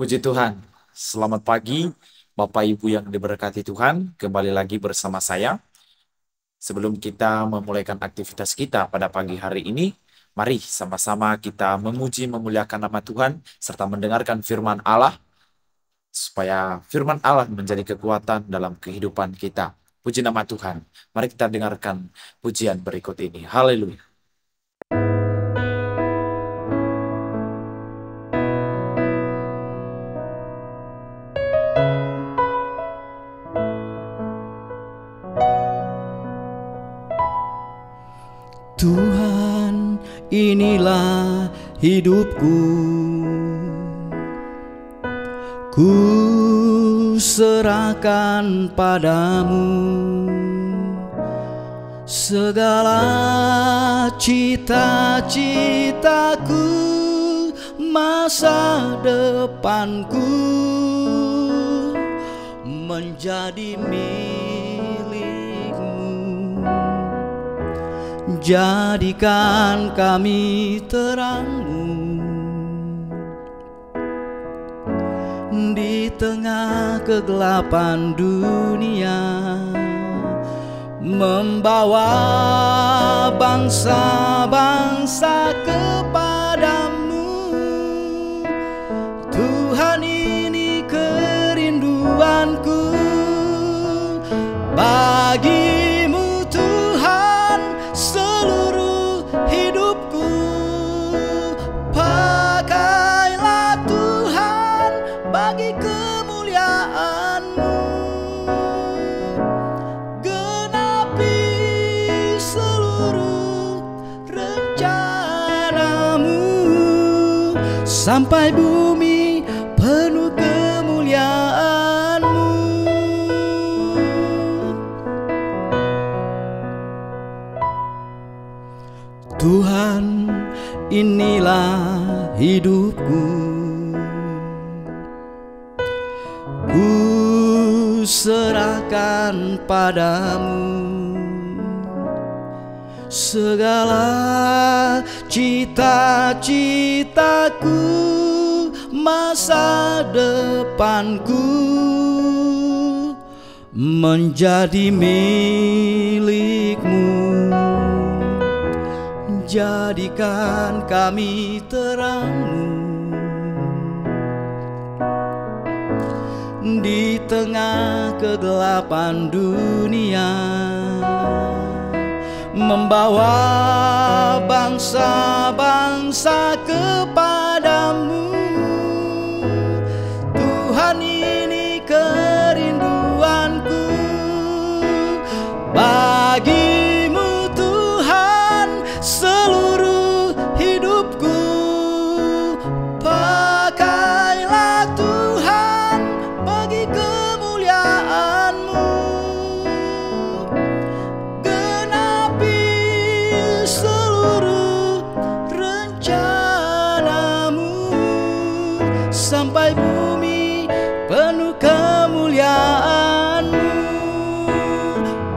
Puji Tuhan, selamat pagi Bapak Ibu yang diberkati Tuhan, kembali lagi bersama saya. Sebelum kita memulaikan aktivitas kita pada pagi hari ini, mari sama-sama kita memuji memuliakan nama Tuhan, serta mendengarkan firman Allah, supaya firman Allah menjadi kekuatan dalam kehidupan kita. Puji nama Tuhan, mari kita dengarkan pujian berikut ini. Haleluya. Tuhan, inilah hidupku. Ku serahkan padamu segala cita-citaku, masa depanku menjadi milikmu. Jadikan kami terangmu di tengah kegelapan dunia, membawa bangsa-bangsa kepadamu. Tuhan, ini kerinduanku bagimu Tuhan, seluruh hidupku. Pakailah Tuhan bagi kemuliaan-Mu, genapi seluruh rencana-Mu, sampai bumi penuh kemuliaan-Mu. Tuhan, inilah hidupku. Ku serahkan padamu segala cita-citaku, masa depanku menjadi milikmu. Jadikan kami terangmu di tengah kegelapan dunia, membawa bangsa-bangsa kepadamu. Tuhan, ini kerinduanku bagimu Tuhan, seluruh hidupku. Pakailah Tuhan bagi kemuliaan-Mu, genapi seluruh rencana-Mu, sampai bumi penuh kemuliaan-Mu.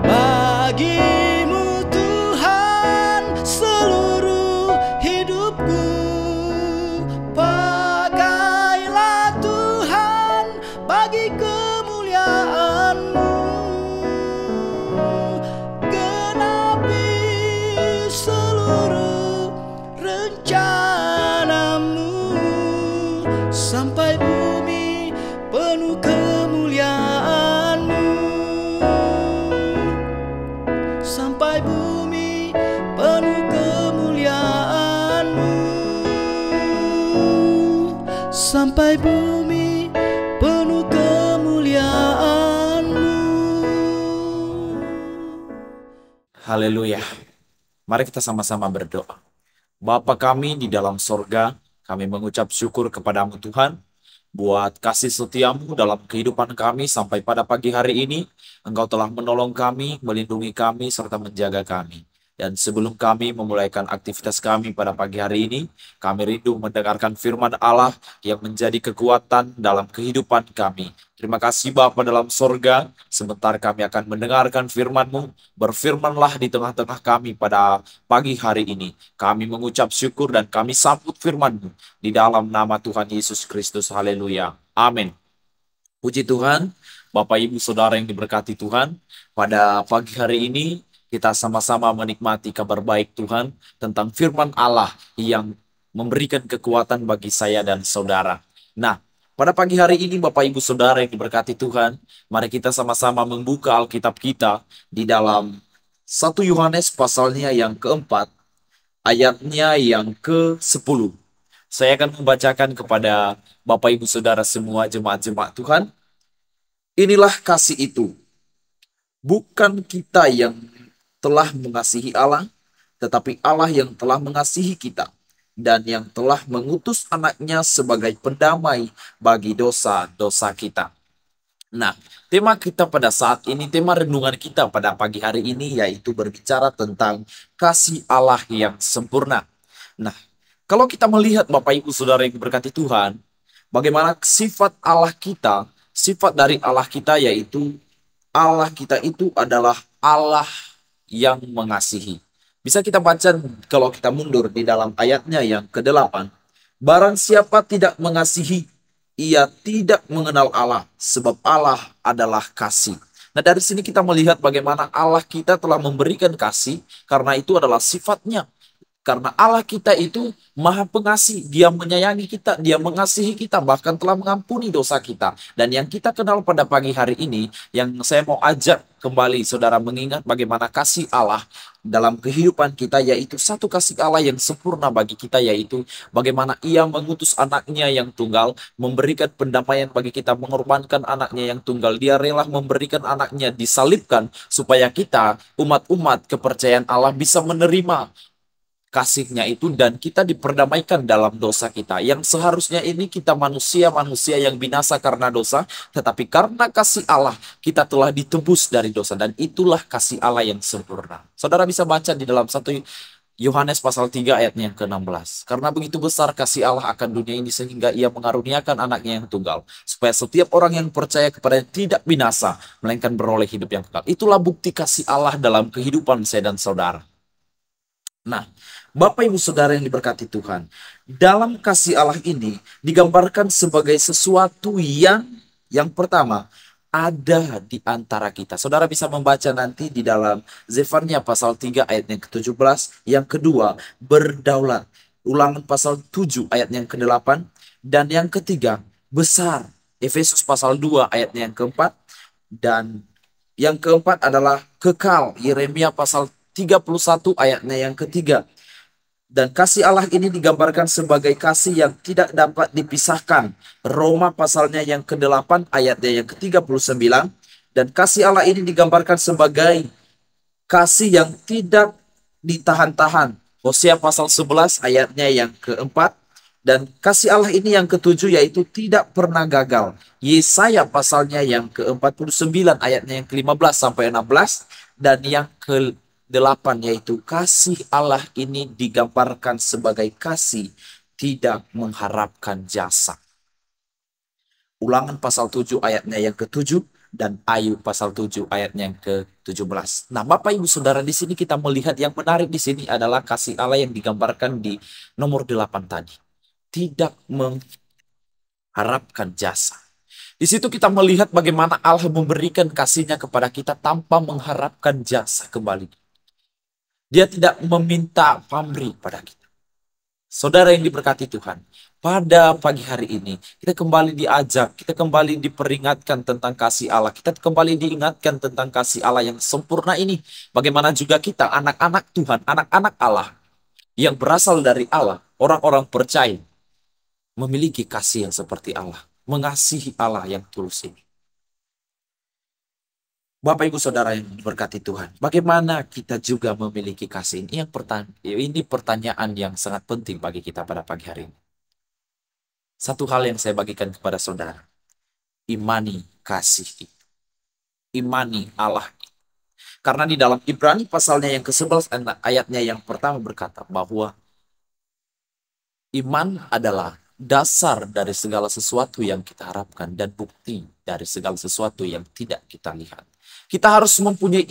Bagimu Tuhan, seluruh hidupku. Pakailah Tuhan bagi kemuliaan-Mu, genapi seluruh rencana-Mu, sampai bumi penuh kemuliaan-Mu, sampai bumi penuh kemuliaan-Mu, sampai bumi penuh kemuliaan-Mu. Haleluya. Mari kita sama-sama berdoa. Bapa kami di dalam sorga, kami mengucap syukur kepadamu Tuhan, buat kasih setiamu dalam kehidupan kami sampai pada pagi hari ini. Engkau telah menolong kami, melindungi kami, serta menjaga kami. Dan sebelum kami memulaikan aktivitas kami pada pagi hari ini, kami rindu mendengarkan firman Allah yang menjadi kekuatan dalam kehidupan kami. Terima kasih Bapa dalam sorga, sebentar kami akan mendengarkan firman-Mu, berfirmanlah di tengah-tengah kami pada pagi hari ini. Kami mengucap syukur dan kami sambut firman-Mu di dalam nama Tuhan Yesus Kristus. Haleluya. Amin. Puji Tuhan, Bapak Ibu Saudara yang diberkati Tuhan, pada pagi hari ini kita sama-sama menikmati kabar baik Tuhan tentang firman Allah yang memberikan kekuatan bagi saya dan saudara. Nah, pada pagi hari ini Bapak Ibu Saudara yang diberkati Tuhan, mari kita sama-sama membuka Alkitab kita di dalam 1 Yohanes pasalnya yang keempat, ayatnya yang ke-10. Saya akan membacakan kepada Bapak Ibu Saudara semua jemaat-jemaat Tuhan. Inilah kasih itu, bukan kita yang telah mengasihi Allah, tetapi Allah yang telah mengasihi kita, dan yang telah mengutus anaknya sebagai pendamai bagi dosa-dosa kita. Nah, tema kita pada saat ini, tema renungan kita pada pagi hari ini, yaitu berbicara tentang kasih Allah yang sempurna. Nah, kalau kita melihat Bapak Ibu Saudara yang diberkati Tuhan, bagaimana sifat Allah kita, sifat dari Allah kita yaitu Allah kita itu adalah Allah yang mengasihi. Bisa kita baca kalau kita mundur di dalam ayatnya yang ke-8. Barang siapa tidak mengasihi, ia tidak mengenal Allah, sebab Allah adalah kasih. Nah, dari sini kita melihat bagaimana Allah kita telah memberikan kasih, karena itu adalah sifatnya. Karena Allah kita itu maha pengasih, dia menyayangi kita, dia mengasihi kita, bahkan telah mengampuni dosa kita. Dan yang kita kenal pada pagi hari ini, yang saya mau ajak kembali saudara mengingat bagaimana kasih Allah dalam kehidupan kita, yaitu satu kasih Allah yang sempurna bagi kita, yaitu bagaimana ia mengutus anaknya yang tunggal, memberikan pendamaian bagi kita, mengorbankan anaknya yang tunggal. Dia rela memberikan anaknya disalibkan, supaya kita, umat-umat kepercayaan Allah, bisa menerima kasihnya itu dan kita diperdamaikan dalam dosa kita. Yang seharusnya ini kita manusia-manusia yang binasa karena dosa, tetapi karena kasih Allah kita telah ditebus dari dosa, dan itulah kasih Allah yang sempurna. Saudara bisa baca di dalam 1 Yohanes pasal 3 ayatnya yang ke-16. Karena begitu besar kasih Allah akan dunia ini sehingga ia mengaruniakan anaknya yang tunggal, supaya setiap orang yang percaya kepadanya tidak binasa, melainkan beroleh hidup yang kekal. Itulah bukti kasih Allah dalam kehidupan saya dan saudara. Nah, Bapak Ibu Saudara yang diberkati Tuhan, dalam kasih Allah ini digambarkan sebagai sesuatu yang pertama ada di antara kita. Saudara bisa membaca nanti di dalam Zefania pasal 3 ayat yang ke-17, yang kedua berdaulat. Ulangan pasal 7 ayat yang ke-8, dan yang ketiga besar. Efesus pasal 2 ayat yang keempat, dan yang keempat adalah kekal. Yeremia pasal 31 ayatnya yang ketiga. Dan kasih Allah ini digambarkan sebagai kasih yang tidak dapat dipisahkan. Roma pasalnya yang ke-8 ayatnya yang ke-39. Dan kasih Allah ini digambarkan sebagai kasih yang tidak ditahan-tahan. Hosea pasal 11 ayatnya yang ke-4. Dan kasih Allah ini yang ke-7 yaitu tidak pernah gagal. Yesaya pasalnya yang ke-49 ayatnya yang ke-15 sampai 16. Dan yang ke-8 yaitu kasih Allah ini digambarkan sebagai kasih tidak mengharapkan jasa. Ulangan pasal 7 ayatnya yang ke-7 dan Ayub pasal 7 ayatnya yang ke-17. Nah, Bapak Ibu Saudara, di sini kita melihat yang menarik di sini adalah kasih Allah yang digambarkan di nomor 8 tadi. Tidak mengharapkan jasa. Di situ kita melihat bagaimana Allah memberikan kasihnya kepada kita tanpa mengharapkan jasa kembali. Dia tidak meminta pamrih pada kita. Saudara yang diberkati Tuhan, pada pagi hari ini kita kembali diajak, kita kembali diperingatkan tentang kasih Allah. Kita kembali diingatkan tentang kasih Allah yang sempurna ini. Bagaimana juga kita, anak-anak Tuhan, anak-anak Allah yang berasal dari Allah, orang-orang percaya, memiliki kasih yang seperti Allah, mengasihi Allah yang tulus ini. Bapak Ibu Saudara yang diberkati Tuhan, bagaimana kita juga memiliki kasih ini? Ini pertanyaan yang sangat penting bagi kita pada pagi hari ini. Satu hal yang saya bagikan kepada saudara, imani kasih itu. Imani Allah. Karena di dalam Ibrani pasalnya yang ke-11 ayatnya yang pertama berkata bahwa iman adalah dasar dari segala sesuatu yang kita harapkan dan bukti dari segala sesuatu yang tidak kita lihat. Kita harus mempunyai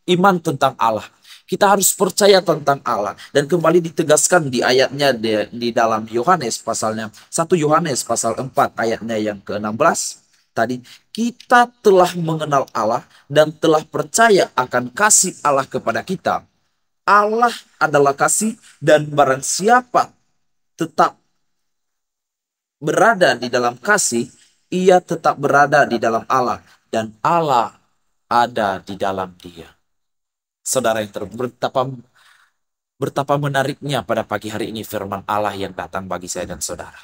iman tentang Allah. Kita harus percaya tentang Allah. Dan kembali ditegaskan di ayatnya di dalam Yohanes pasalnya 1 Yohanes pasal 4 ayatnya yang ke-16 tadi, kita telah mengenal Allah dan telah percaya akan kasih Allah kepada kita. Allah adalah kasih, dan barang siapa tetap berada di dalam kasih, ia tetap berada di dalam Allah, dan Allah ada di dalam dia. Saudara yang betapa menariknya pada pagi hari ini firman Allah yang datang bagi saya dan saudara.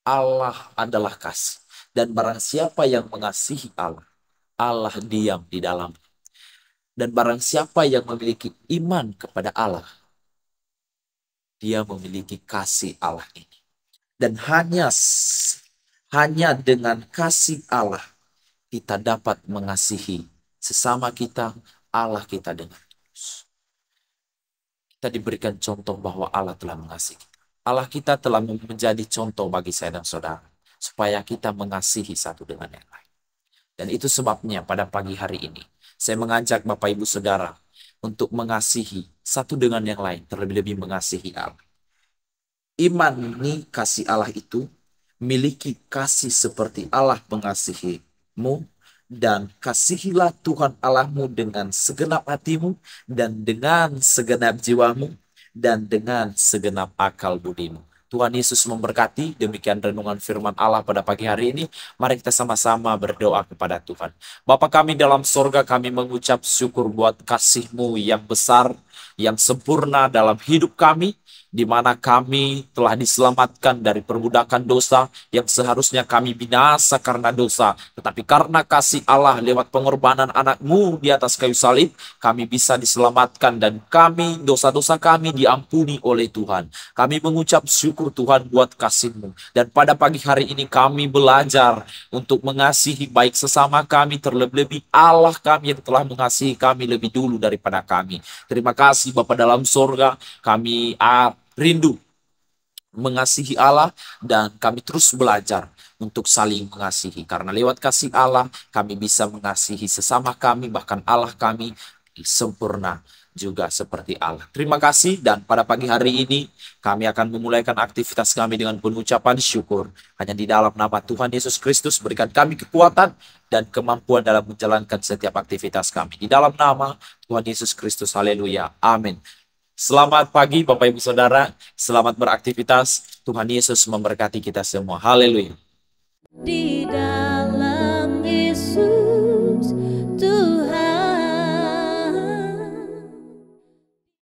Allah adalah kasih. Dan barang siapa yang mengasihi Allah, Allah diam di dalam. Dan barang siapa yang memiliki iman kepada Allah, dia memiliki kasih Allah ini. Dan hanya dengan kasih Allah, kita dapat mengasihi sesama kita, Allah kita dengan tulus. Kita diberikan contoh bahwa Allah telah mengasihi kita. Allah kita telah menjadi contoh bagi saya dan saudara, supaya kita mengasihi satu dengan yang lain. Dan itu sebabnya pada pagi hari ini, saya mengajak Bapak Ibu Saudara untuk mengasihi satu dengan yang lain, terlebih-lebih mengasihi Allah. Iman ini kasih Allah itu, miliki kasih seperti Allah mengasihimu, dan kasihilah Tuhan Allahmu dengan segenap hatimu, dan dengan segenap jiwamu, dan dengan segenap akal budimu. Tuhan Yesus memberkati. Demikian renungan firman Allah pada pagi hari ini. Mari kita sama-sama berdoa kepada Tuhan. Bapa kami dalam sorga, kami mengucap syukur buat kasih-Mu yang besar, yang sempurna dalam hidup kami, di mana kami telah diselamatkan dari perbudakan dosa yang seharusnya kami binasa karena dosa. Tetapi karena kasih Allah lewat pengorbanan anak-Mu di atas kayu salib, kami bisa diselamatkan dan dosa-dosa kami diampuni oleh Tuhan. Kami mengucap syukur Tuhan buat kasih-Mu. Dan pada pagi hari ini kami belajar untuk mengasihi baik sesama kami, terlebih-lebih Allah kami yang telah mengasihi kami lebih dulu daripada kami. Terima kasih Bapa dalam sorga, kami rindu mengasihi Allah, dan kami terus belajar untuk saling mengasihi. Karena lewat kasih Allah, kami bisa mengasihi sesama kami, bahkan Allah kami sempurna juga seperti Allah. Terima kasih, dan pada pagi hari ini kami akan memulaikan aktivitas kami dengan pengucapan syukur. Hanya di dalam nama Tuhan Yesus Kristus berikan kami kekuatan dan kemampuan dalam menjalankan setiap aktivitas kami. Di dalam nama Tuhan Yesus Kristus, haleluya, amin. Selamat pagi Bapak Ibu Saudara, selamat beraktivitas. Tuhan Yesus memberkati kita semua. Haleluya. Di dalam